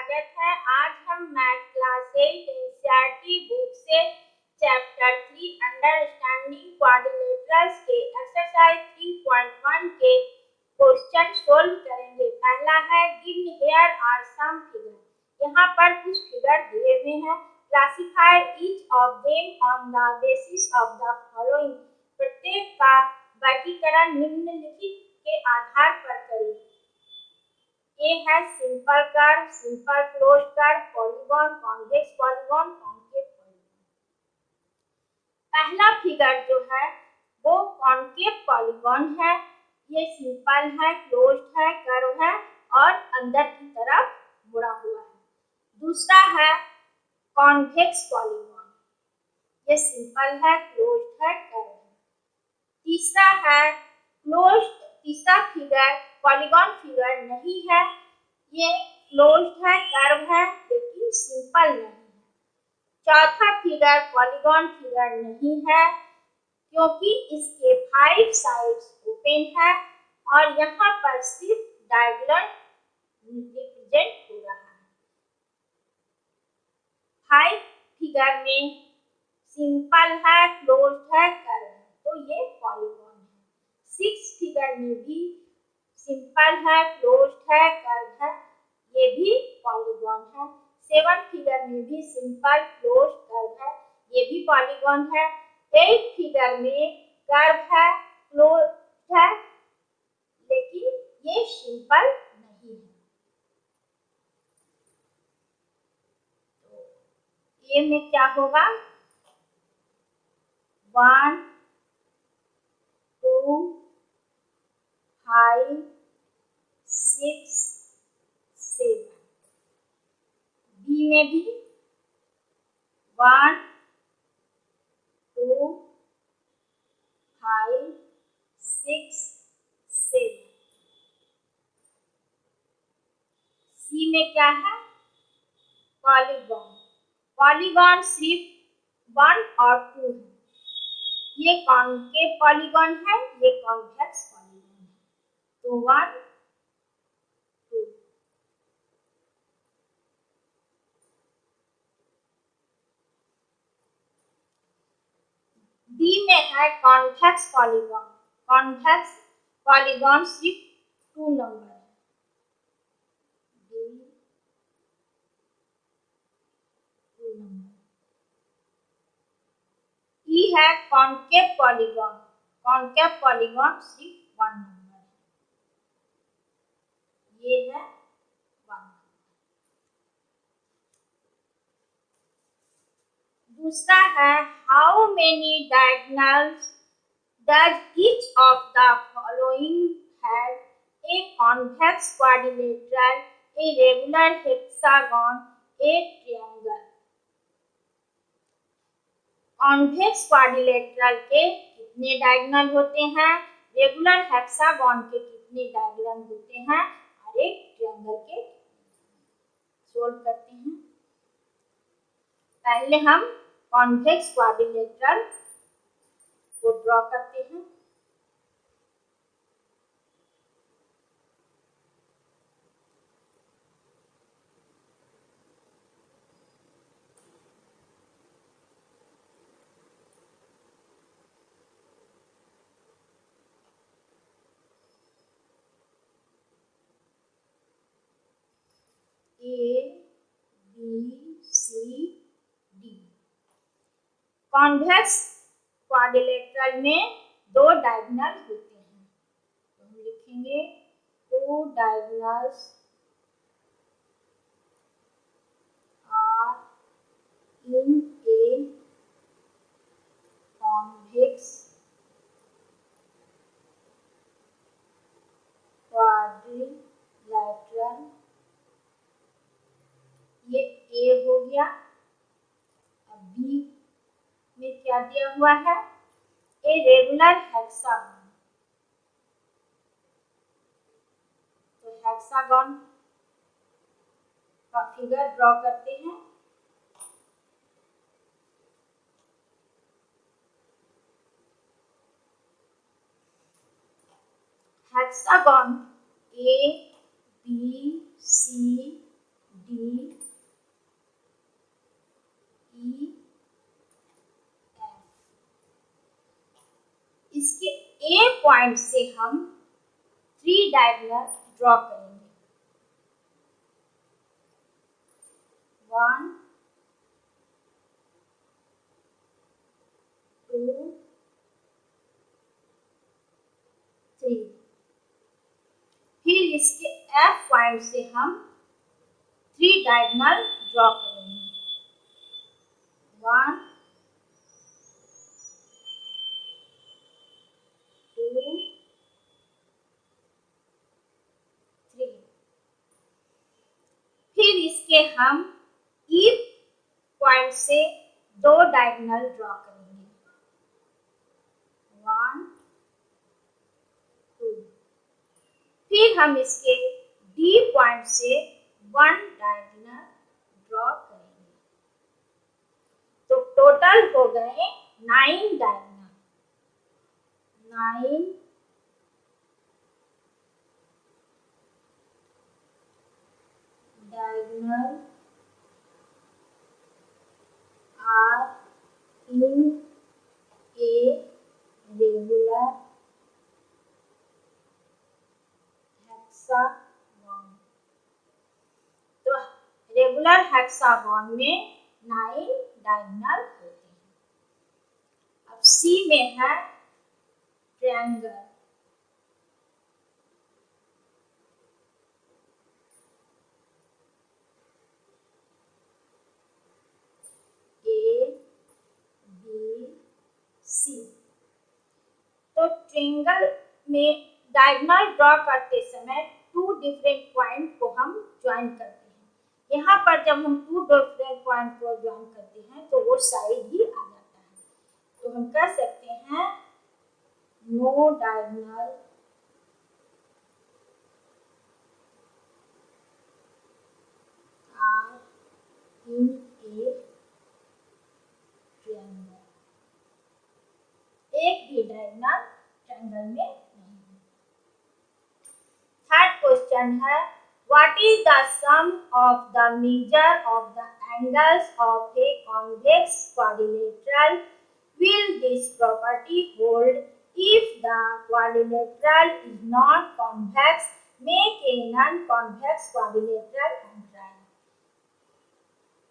स्वागत है। आज हम मैथ क्लास 8 एनसीईआरटी बुक से चैप्टर 3 अंडरस्टैंडिंग क्वाड्रिलेटरल्स के एक्सरसाइज 3.1 के क्वेश्चन सोल्व करेंगे। पहला है given here are some figure. यहाँ पर कुछ फिगर दिए हुए हैं। Classify each of them on the basis of the following. प्रत्येक का वर्गीकरण निम्नलिखित के आधार पर करें। ए है simple curve, simple closed curve, polygon, convex polygon, concave polygon. पहला फिगर जो है वो कॉन्केव पॉलीगॉन है। ये सिंपल है, क्लोज्ड है, कर्व है और अंदर की तरफ मुड़ा हुआ है। दूसरा है कॉन्वेक्स पॉलीगॉन। ये सिंपल है, क्लोज्ड है, कर्व है। तीसरा है क्लोज्ड, तीसरा फिगर पॉलीगॉन फिगर नहीं है। ये क्लोज्ड है, कर्व है लेकिन सिंपल नहीं है। चौथा फिगर पॉलीगॉन फिगर नहीं है क्योंकि इसके 5 साइड्स ओपन है और यहाँ पर सिर्फ डायगोनल रिप्रेजेंट हो रहा है। 5 फिगर में सिंपल है, क्लोज्ड है, कर्व है, तो ये पॉलीगॉन है। 6 फिगर में भी सिंपल है, क्लोज्ड है, कर्व है, ये भी पॉलीगॉन है। 7 फिगर में भी सिंपल, क्लोज्ड, कर्व है, ये भी पॉलीगॉन है। 8 फिगर में कर्व है, क्लोज्ड है लेकिन ये सिंपल नहीं है। तो ये में क्या होगा? 1 2 5 6 7। बी में भी 1 2 5 6 7। सी में क्या है? पॉलीगॉन। पॉलीगॉन सिर्फ 1 और 2 है। ये कॉन्केव पॉलीगॉन है, ये कॉन्वेक्स पॉलीगॉन है। तो 1 2। डी में है कॉन्वेक्स पॉलीगॉन। कॉन्वेक्स पॉलीगॉन सिर्फ 2 नंबर है। D 2 number. ई है कॉन्केव पॉलीगॉन। कॉन्केव पॉलीगॉन सिर्फ 1 नंबर है। ये है 1। दूसरा है how many diagonals does each of the following have a convex quadrilateral, A regular hexagon, A triangle. Convex quadrilateral के कितने डायगोनल होते हैं, रेगुलर हेक्सागन के कितने डायगोनल होते हैं और एक ट्रायंगल के सोल्व करते हैं। पहले हम कॉन्वेक्स क्वाड्रिलेटरल को ड्रॉ करते हैं। A B C D. Convex quadrilateral में 2 डायगोनल होते हैं, तो हम लिखेंगे 2 diagonals are in a convex quadrilateral. ये ए हो गया। अब बी में क्या दिया हुआ है? A regular hexagon. तो हेक्सागन का फिगर ड्रॉ करते हैं। Hexagon A B C D, E, F। इसके A पॉइंट से हम 3 डायगोनल ड्रॉ करेंगे। 1, 2, 3। फिर इसके F पॉइंट से हम 3 डायगोनल ड्रॉ करेंगे। 1, 2, 3। फिर इसके हम E पॉइंट से 2 डायगोनल ड्रॉ करेंगे। 1, 2। फिर हम इसके D पॉइंट से 1 डायगोनल ड्रॉ करेंगे। तो टोटल हो गए 9 diagonal. 9 diagonal are in a regular hexagon. तो रेगुलर हेक्सागन में 9 डायगोनल होते हैं। अब सी में है ट्रायंगल। A, B, C। तो ट्रायंगल में डायगोनल ड्रॉ करते समय 2 डिफरेंट पॉइंट को हम ज्वाइन करते हैं। यहाँ पर जब हम 2 डिफरेंट पॉइंट को ज्वाइन करते हैं तो वो साइड ही आ जाता है। तो हम कह सकते हैं no diagonal are in a triangle. एक भी डायगोनल ट्रायंगल में नहीं है। थर्ड क्वेश्चन है what is the sum of the measure of the angles of a convex quadrilateral. Will this property hold if the quadrilateral is not convex? Make a non-convex quadrilateral and try.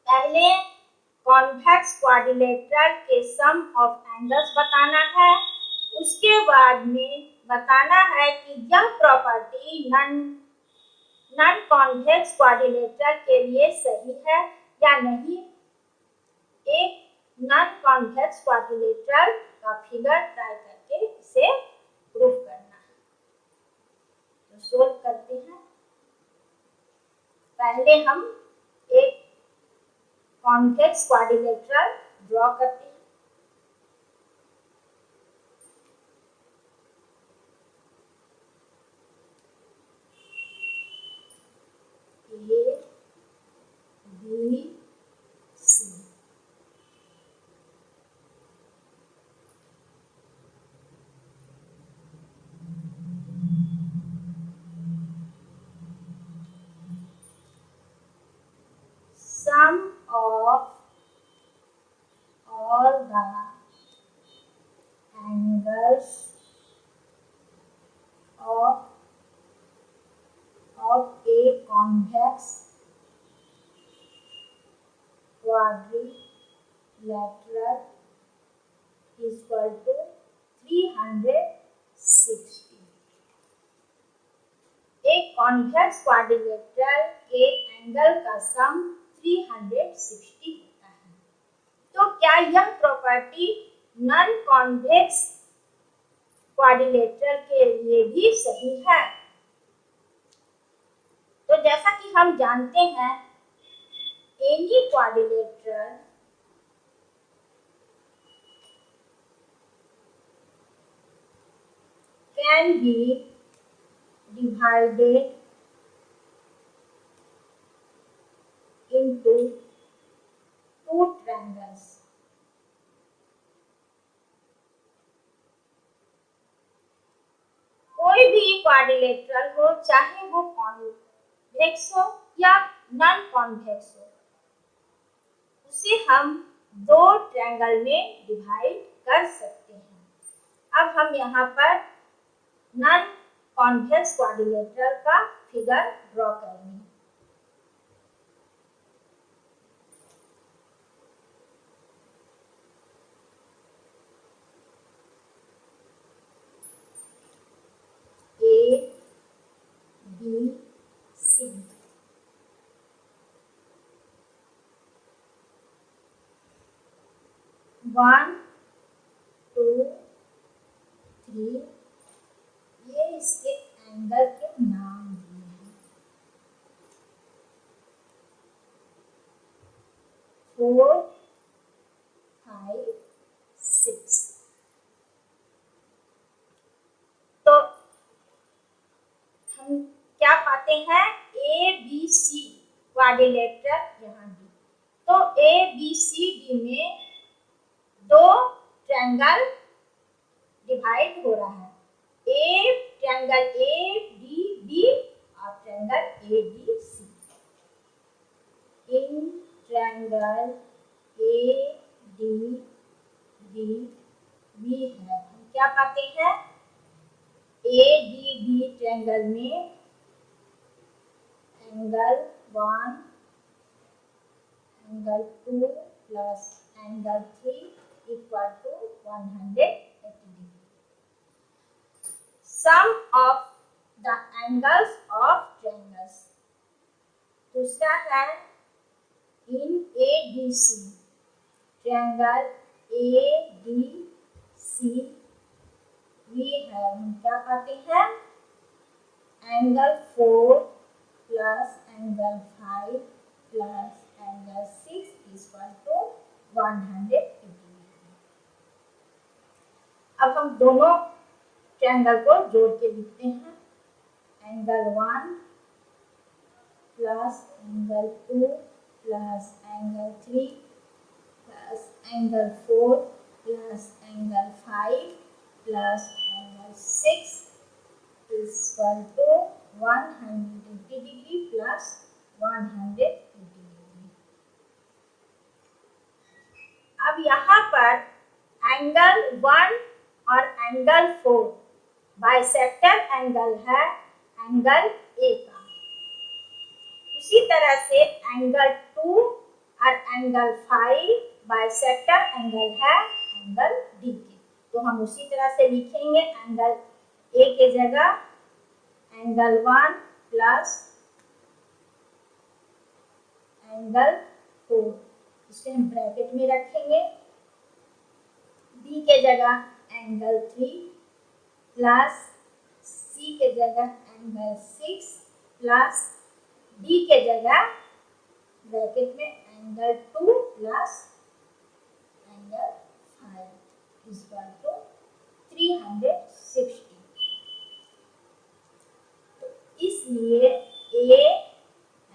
पहले convex quadrilateral के सम of angles बताना है। उसके बाद में बताना है कि यह प्रॉपर्टी नॉन कॉन्वेक्स क्वाड्रिलेटरल के लिए सही है या नहीं। एक नॉन कॉन्वेक्स क्वाड्रिलेटरल का फिगर ट्राई करके इसे प्रूव करना है। तो सोल्व करते हैं। पहले हम एक कॉन्वेक्स क्वाड्रिलेटरल ड्रॉ करते हैं। A, B, C। Sum of all the angles of a convex quadrilateral is equal to 360। एक कॉन्वेक्स क्वाड्रिलेटरल के एंगल का सम 360 होता है। तो क्या यह प्रॉपर्टी नॉन कॉन्वेक्स क्वाड्रिलेटरल के लिए भी सही है? तो जैसा कि हम जानते हैं any quadrilateral can be divided into 2 triangles। कोई भी क्वाड्रिलेटरल हो, चाहे वो कॉन्वेक्स हो या नॉन कॉन्वेक्स हो, उसे हम दो ट्रायंगल में डिवाइड कर सकते हैं। अब हम यहाँ पर नॉन कॉन्वेक्स क्वाड्रिलेटरल का फिगर ड्रॉ करेंगे। A, B, C। One, two, three, ये इसके एंगल के नाम दिए हैं। 4, 5, 6। तो हम क्या पाते हैं, ए बी सी क्वाड्रिलेटरल यहाँ दी। तो ए बी सी डी में दो ट्रायंगल डिवाइड हो रहा है, A triangle A D B और triangle A D C. In triangle A D B B है, हम क्या पाते हैं, ए डी बी ट्रायंगल में angle 1, angle 2 plus angle 3 equal to 180 degree. Sum of the angles of triangles. दूसरा है in A D C triangle A D C we है, हम क्या पाते हैं, angle 4 plus angle 5 plus angle 6 equal to 180 degree. अब हम दोनों ट्रायंगल को जोड़ के लिखते हैं, angle 1 plus angle 2 plus angle 3 plus angle 4 plus angle 5 plus angle 6 equal to 180 degree plus 180 degree. अब यहाँ पर एंगल 1 और एंगल 4 बाइसेक्टर एंगल है एंगल ए का। उसी तरह से एंगल 2 और एंगल 5 बाइसेक्टर एंगल है एंगल डी के। तो हम उसी तरह से लिखेंगे, एंगल ए के जगह एंगल 1 प्लस एंगल 4, इसे हम ब्रैकेट में रखेंगे। बी के जगह एंगल 3 प्लस सी के जगह एंगल 6 प्लस डी के जगह ब्रैकेट में angle 2 plus angle 5 equal to 360। तो इसलिए a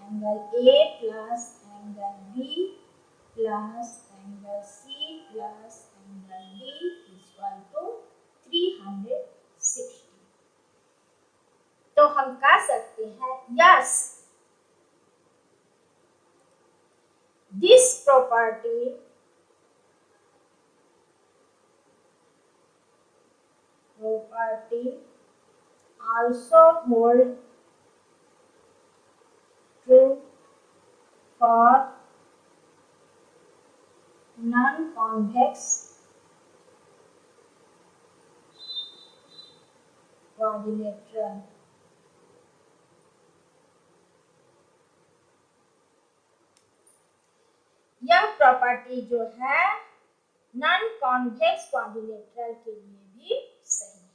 angle A plus angle B plus angle C plus angle D equal to 360। तो हम कह सकते हैं, yes this property also hold true for non-convex quadrilateral। यह प्रॉपर्टी जो है नॉन कॉन्वेक्स क्वाड्रिलेटरल के लिए भी सही है।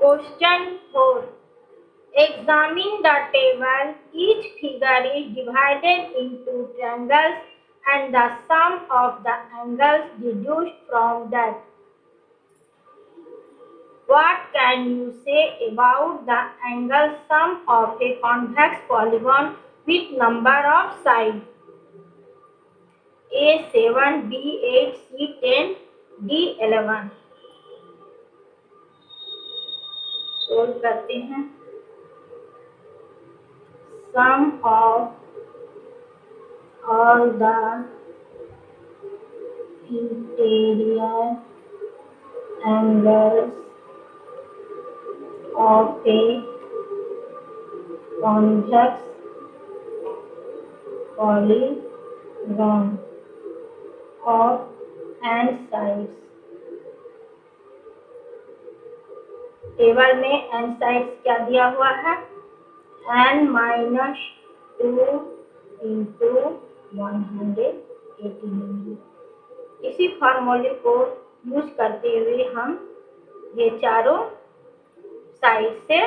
Question 4, examine the table, each figure is divided into triangles and the sum of the angles deduced from that. What can you say about the angle sum of a convex polygon with number of sides? A 7, B 8, C 10, D 11। Solve करते हैं। sum of all the interior angles of a convex polygon of n sides। Table में n sides क्या दिया हुआ है? n minus 2 into 180 degree. इसी फॉर्मूले को यूज करते हुए हम ये चारों साइड से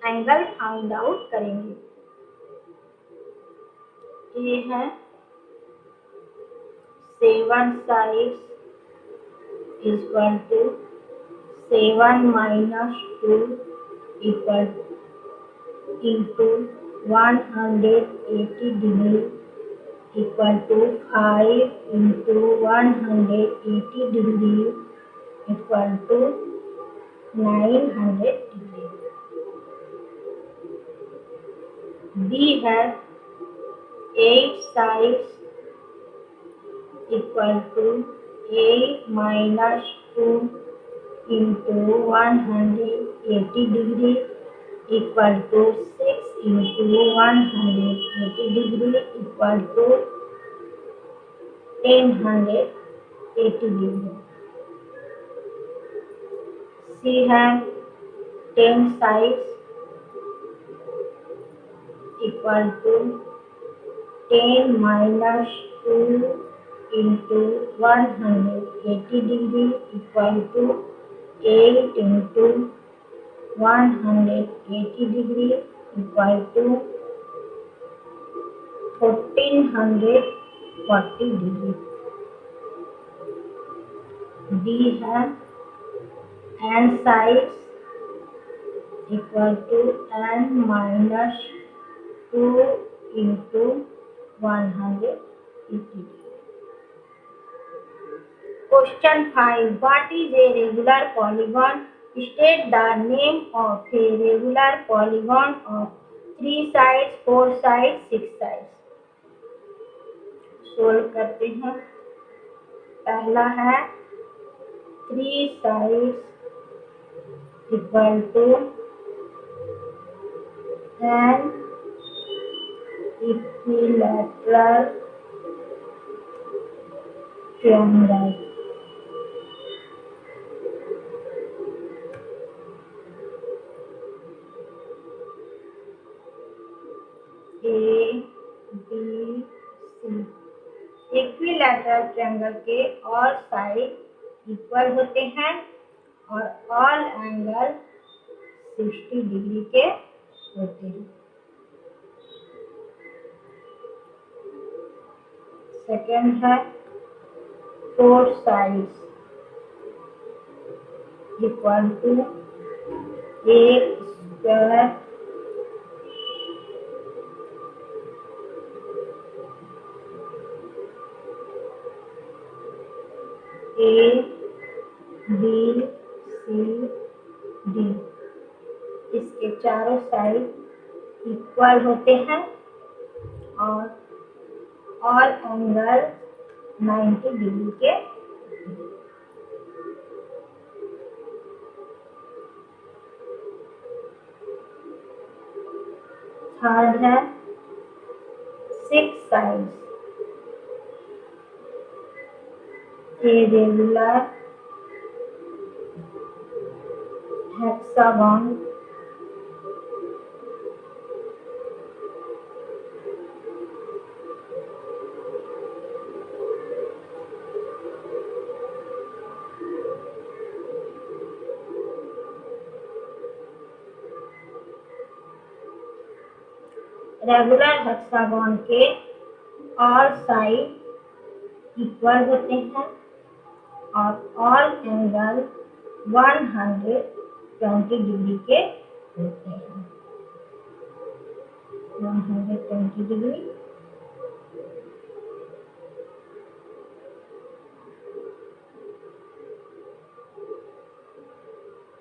एंगल फाइंड आउट करेंगे। ये है 7 sides equal to 7 minus 2 equal into 180 degree equal to 5 into 180 degree equal to 900 degree. B है 8 sides equal to 8 minus 2 into 180 degree equal to 6 into 180 degree equal to 1080 degree. C है 10 sides equal to 10 minus 2 into 180 degree equal to 8 into 180 degree equal to 1440 degree. D है n sides equal to n minus 2 into 180 degree. Question 5. What is a regular polygon? State the name of a regular polygon of 3 sides, 4 sides, 6 sides. Solve करते हैं। पहला है 3 sides equal टू an equilateral triangle। A, B, C। Equilateral triangle के और side equal होते हैं और ऑल एंगल 60 डिग्री के होते हैं। सेकेंड है 4 sides इक्वल टू एक square A, B, C, D। इसके चारों साइड इक्वल होते हैं और ऑल एंगल 90 डिग्री के। थर्ड है 6 sides irregular hexagon regular hexagon के और साइड इक्वल होते हैं और ऑल एंगल 120 डिग्री के होते हैं। 120 डिग्री।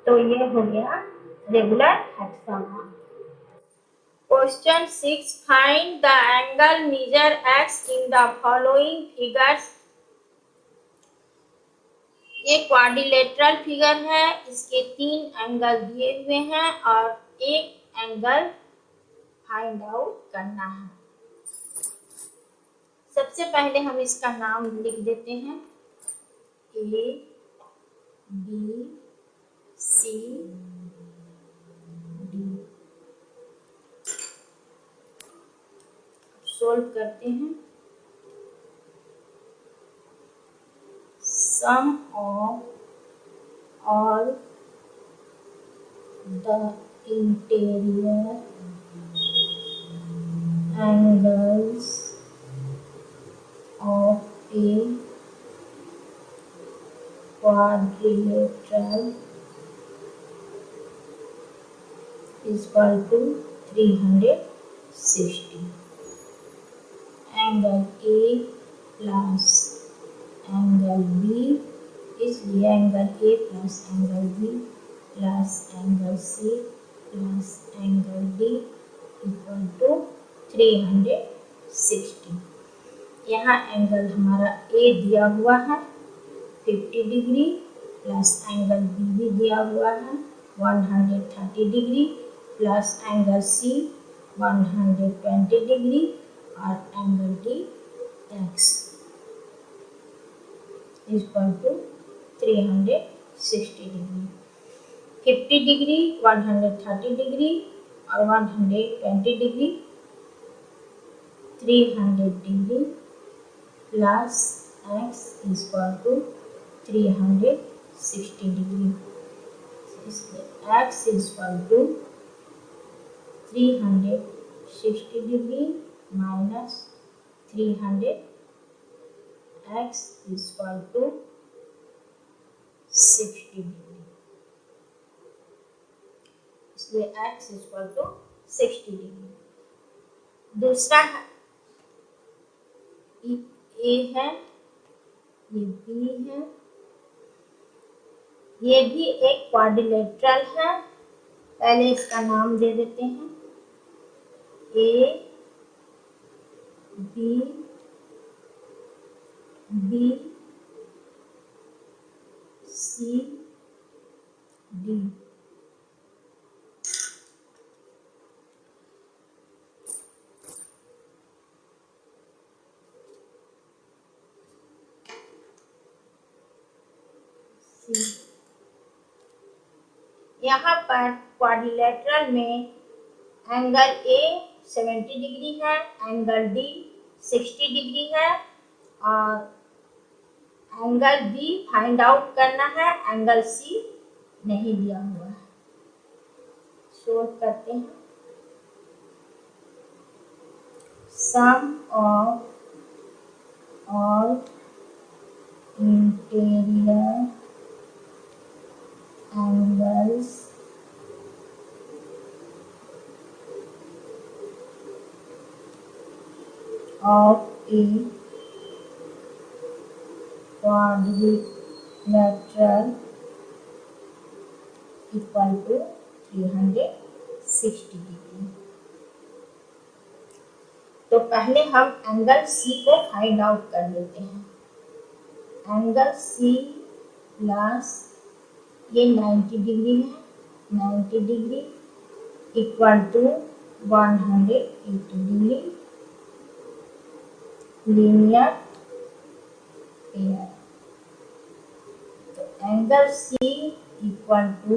तो ये हो गया regular hexagon. Question 6. Find the angle measure x in the following figures. ये क्वाड्रिलेटरल फिगर है, इसके 3 एंगल दिए हुए हैं और एक एंगल फाइंड आउट करना है। सबसे पहले हम इसका नाम लिख देते हैं A, B, C, D। Solve करते हैं। Sum of all the interior angles of a quadrilateral is equal to 360. Angle A plus angle B इसलिए angle A plus angle B plus angle C plus angle D equal to 360। यहाँ angle हमारा A दिया हुआ है 50 degree plus angle B भी दिया हुआ है 130 degree plus angle C 120 degree और angle D x equal to 360 degree. 50 degree 130 degree और 120 degree 300 degree plus x equal to 360 degree. x equal to 360 degree minus 300 x equal to 60 degree. इसलिए x equal to 60 degree. दूसरा A है, ये B है, ये भी एक क्वाड्रिलेटरल है। पहले इसका नाम दे देते हैं A, B, B, C, D। यहाँ पर क्वाड्रिलेटरल में एंगल A 70 डिग्री है, एंगल D 60 डिग्री है और एंगल B फाइंड आउट करना है, एंगल C नहीं दिया हुआ है। सोल्व करते हैं। Sum of all interior angles of a quadrilateral equal to 360 degree. तो पहले हम एंगल C को फाइंड आउट कर लेते हैं। एंगल C प्लस ये 90 डिग्री है, 90 degree equal to 180 degree linear pair. तो angle C equal to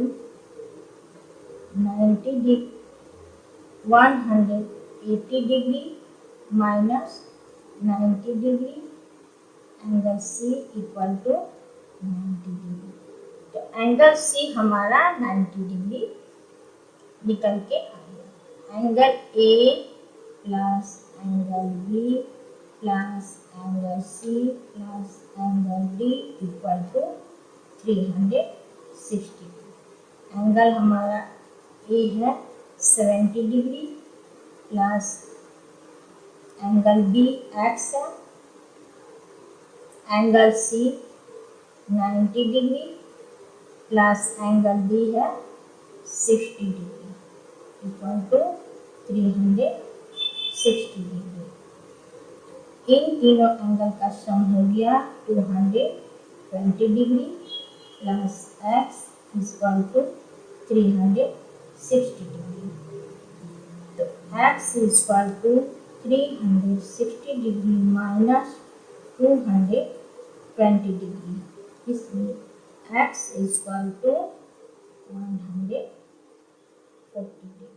180 degree minus 90 degree, angle C equal to 90 degree. तो एंगल C हमारा 90 डिग्री निकल के आएगा। Angle A plus angle B plus angle C plus angle D equal to 360। Angle हमारा A है 70 degree plus angle B x है, angle C 90 degree plus angle B है 60 degree equal to 360 degree. इन तीनों angle का sum हो गया 220 degree plus x equal to 360 degree. तो x equal to 360 degree minus 220 degree, इसलिए x equal to 140 degree.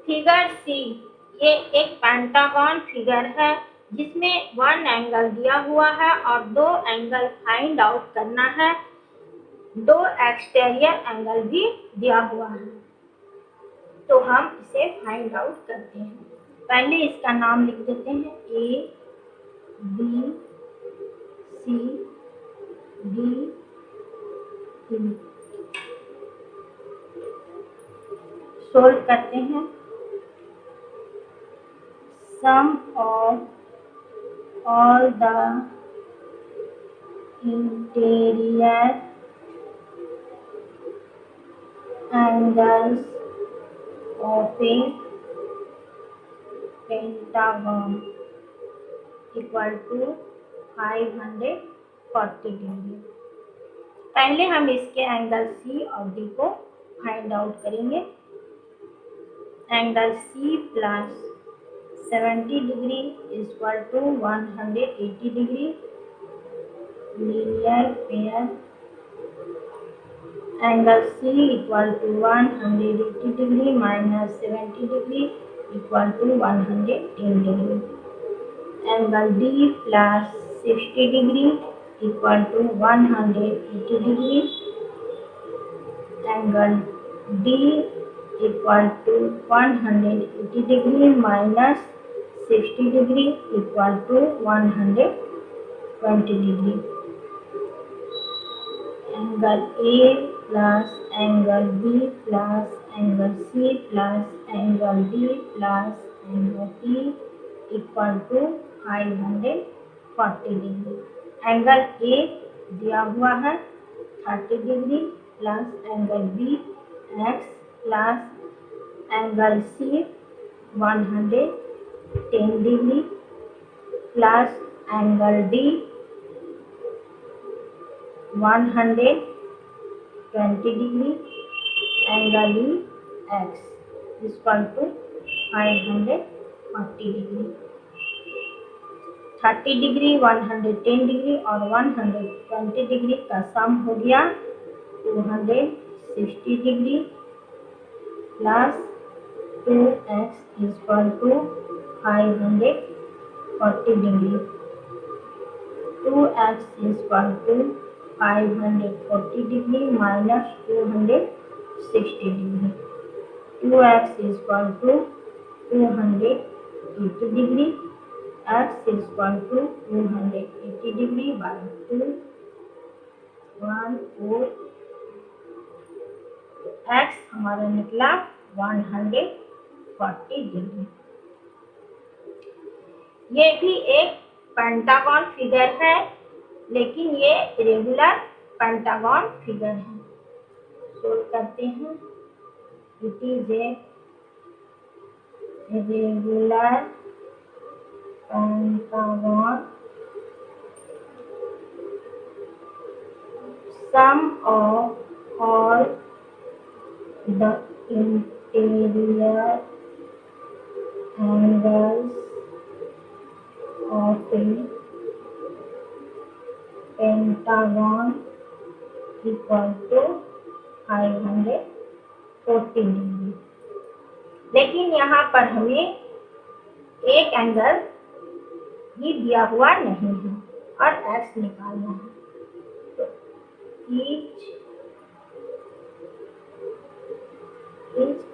Figure C, ये एक पेंटागन फिगर है जिसमें वन एंगल दिया हुआ है और दो एंगल फाइंड आउट करना है। दो एक्सटीरियर एंगल भी दिया हुआ है, तो हम इसे फाइंड आउट करते हैं। पहले इसका नाम लिख देते हैं A, B, C, D, E। Solve करते हैं। Sum of all the interior angles of a pentagon equal to 540 degree. पहले हम इसके एंगल C और D को फाइंड आउट करेंगे। Angle C plus 70 degree equal to 180 degree, linear pair. Angle C equal to 180 degree minus 70 degree equal to 110 degree. Angle D plus 60 degree equal to 180 degree. Angle D equal to 180 degree minus 60 degree equal to 120 degree. Angle A plus angle B plus angle C plus angle D plus angle E equal to 540 degree. Angle A दिया हुआ है 30 degree plus angle B x plus angle C 110 degree plus angle D 120 degree. Angle E x equal to 540 degree. 30 degree 110 degree और 120 degree का sum हो गया 260 degree plus 2x equal to 540 degree. 2x equal to 540 degree minus 260 degree. 2x equal to 280 degree, x equal to 280 degree by 2 1/4। x हमारा निकला 140 degree. ये भी एक pentagon figure है, लेकिन ये रेगुलर पेंटागन फिगर है। सोल्व करते हैं। It is a regular pentagon. Sum of all the interior angles of a pentagon equal to 540 degree. लेकिन यहाँ पर हमें एक एंगल भी दिया हुआ नहीं है और x निकालना है। तो each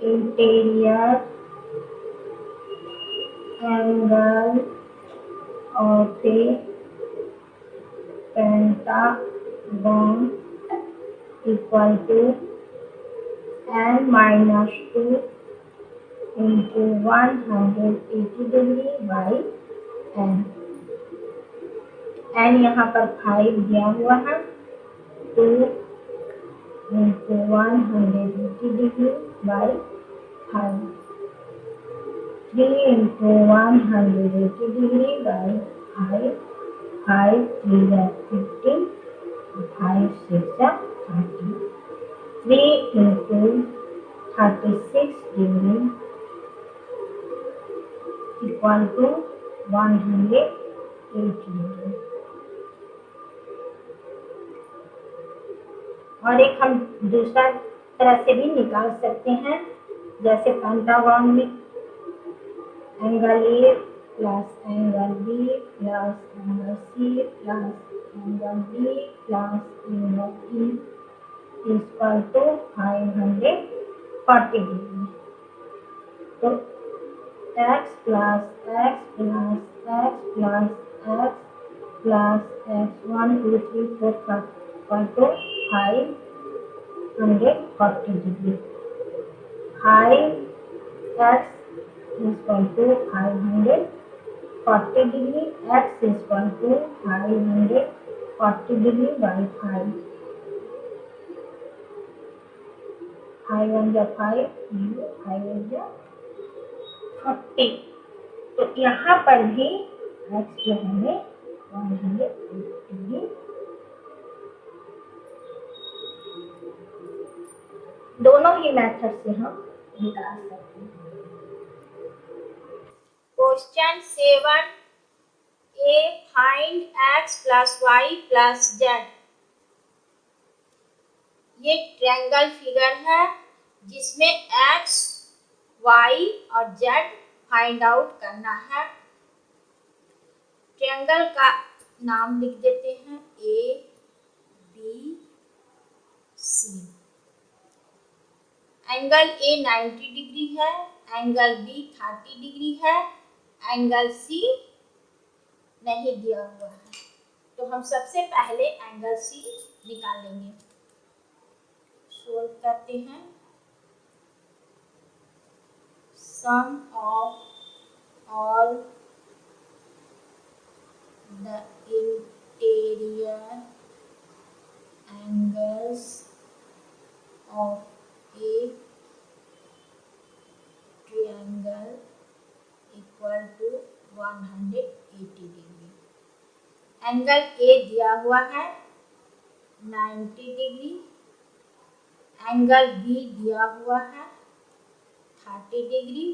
interior angle of a pentagon equal to n minus 2 into 180 degree by n। n यहाँ पर 5 दिया हुआ है, 2 into 180 degree by 5. 3 into 180 degree by 5. 5 3 are 15. 5 6 are 30. 3 into 36 degree equal to 108 degree. और एक हम दूसरा तरह से भी निकाल सकते हैं, जैसे पेंटागन में angle A plus angle B plus angle C plus angle B plus angle E equal to 540 degree. तो x plus x plus x plus x plus x 1 2 3 4 5 equal to 540 degree. 5x is equal to 540 degree, x is equal to 540 degree by 5. 5 1 जा 5, 5 1 जा 40। तो यहाँ पर भी x जो हमें 180 degree दोनों ही मेथड से हम निकाल सकते हैं। Question 7a find x plus y plus z. ये ट्रायंगल फिगर है जिसमें x, y और z फाइंड आउट करना है। ट्रायंगल का नाम लिख देते हैं A B C। Angle A 90 degree है, एंगल B 30 डिग्री है, एंगल C नहीं दिया हुआ है। तो हम सबसे पहले एंगल C निकालेंगे। सोल्व करते हैं। Sum of all the interior angles of a triangle equal to 180 degree. Angle A दिया हुआ है 90 डिग्री, एंगल B दिया हुआ है 30 डिग्री।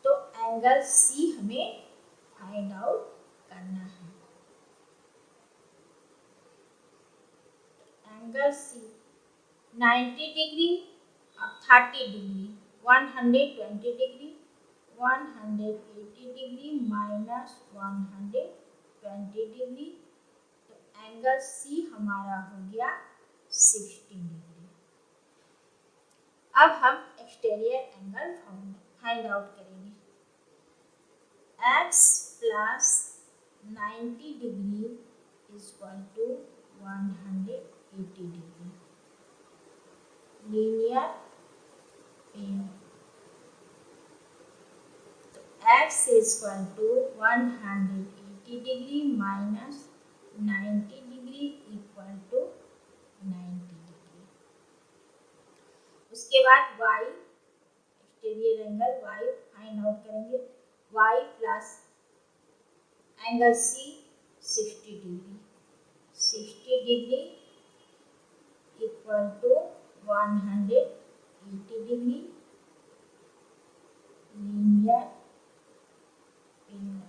तो एंगल C हमें फाइंड आउट करना है। एंगल C 90 डिग्री और 30 degree 120 degree, 180 degree minus 120 degree. तो एंगल C हमारा हो गया 60 डिग्री। अब हम एक्सटीरियर एंगल फाइंड आउट करेंगे। x plus 90 degree is equal to 180 degree. Linear pair. तो x is equal to 180 degree minus 90 degree equal to 90 degree. उसके बाद y exterior angle y find out करेंगे। y plus angle C 60 degree, 60 degree equal to 180 degree. Linear pair.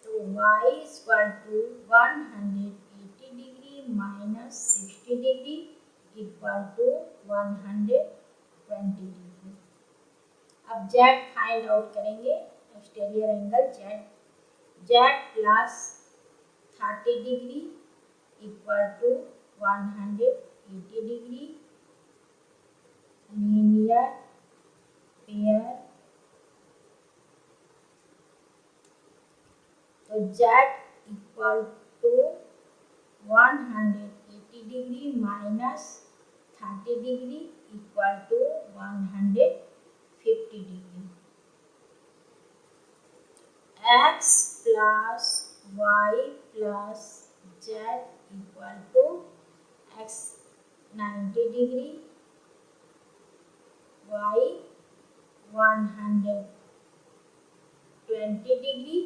तो y equal to 180 degree minus 60 degree equal to 120 degree. अब z find out करेंगे। Exterior angle z plus 30 degree equal to 180 degree. Linear pair. तो z equal to 180 degree minus 30 degree equal to 150 degree. x plus y plus z equal to x 90 degree, y 120 degree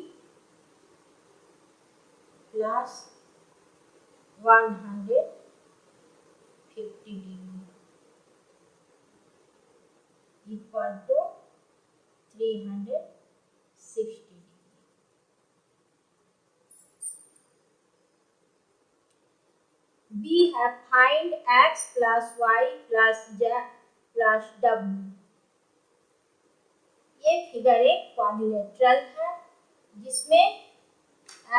plus 150 degree equal to 360 degree. We have find x plus y plus z plus w। ये figure एक quadrilateral है जिसमें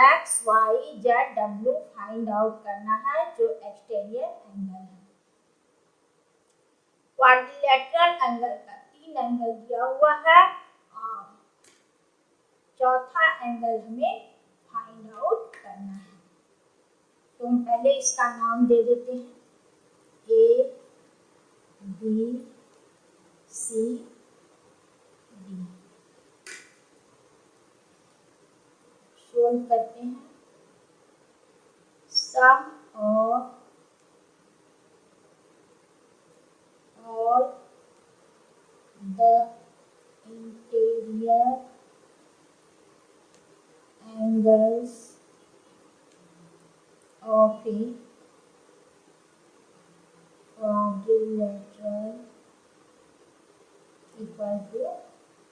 x, y, z, w find out करना है जो exterior angle है। Quadrilateral angle का 3 angle दिया हुआ है और चौथा एंगल हमें फाइंड आउट करना है। तो हम पहले इसका नाम दे देते हैं A, B, C, D। Solve करते हैं। Sum of all the interior angles of a quadrilateral equal to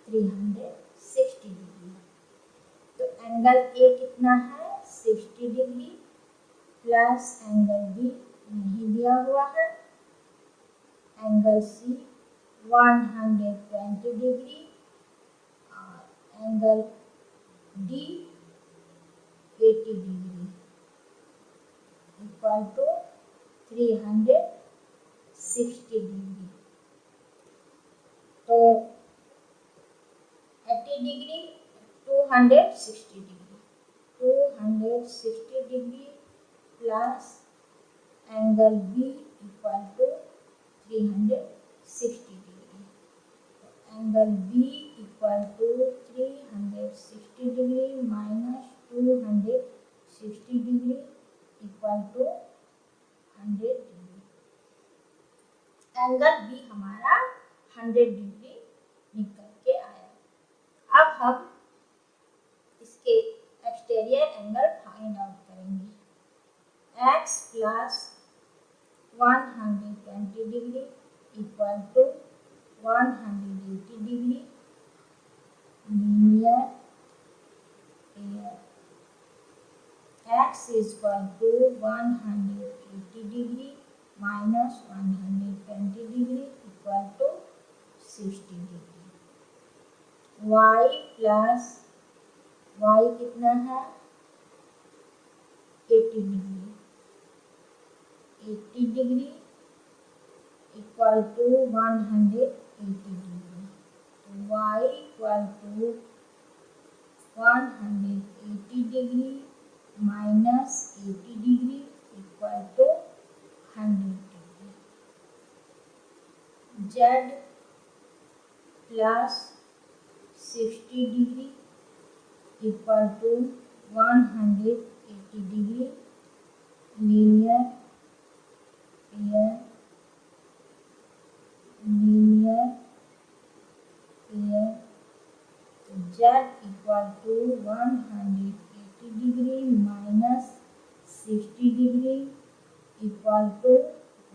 360 degree. तो एंगल A कितना है 60 डिग्री प्लस एंगल B नहीं दिया हुआ है, एंगल C 120 डिग्री और angle D 80 degree equal to 360 degree. तो 80 degree 260 degree 260 degree plus angle B equal to 360 degree. Angle B equal to 360 degree minus 260 degree equal to 100 degree. Angle B हमारा 100 degree निकल के आया। अब हम इसके exterior angle find out करेंगे। x plus 120 degree equal to 180 degree linear pair. x is equal to 180 degree minus 120 degree equal to 60 degree। y plus y कितना है 80 degree 80 degree equal to 180 degree. तो y equal to 180 degree minus 80 degree equal to 100 degree. z plus 60 degree equal to 180 degree linear pair z equal to 180 degree minus 60 degree equal to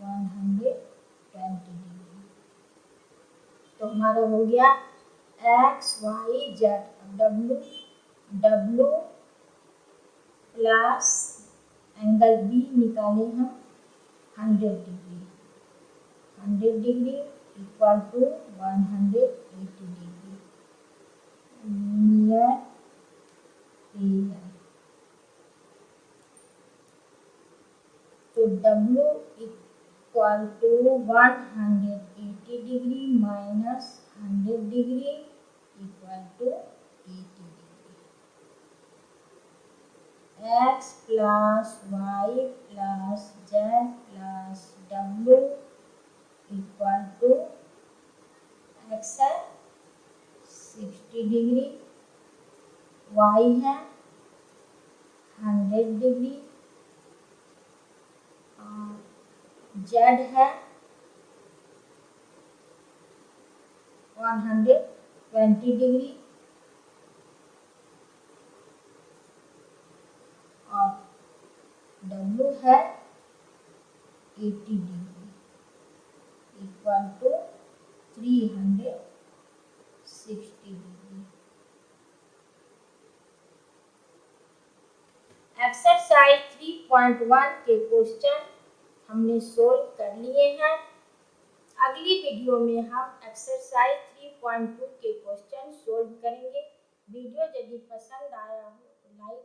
120 degree. तो हमारा हो गया x, y, z। w plus angle B निकाले हम 100 degree equal to 180 degree linear pair. तो W equal to 180 degree minus 100 degree equal to 80 degree. x plus y plus z plus w equal to x है 60 degree, y है 100 degree Z है 120 degree और W है 80 degree equal to 360 degree. Exercise 3.1 के question हमने solve कर लिए हैं। अगली वीडियो में हम एक्सरसाइज 3.2 के क्वेश्चन सोल्व करेंगे। वीडियो यदि पसंद आया हो तो लाइक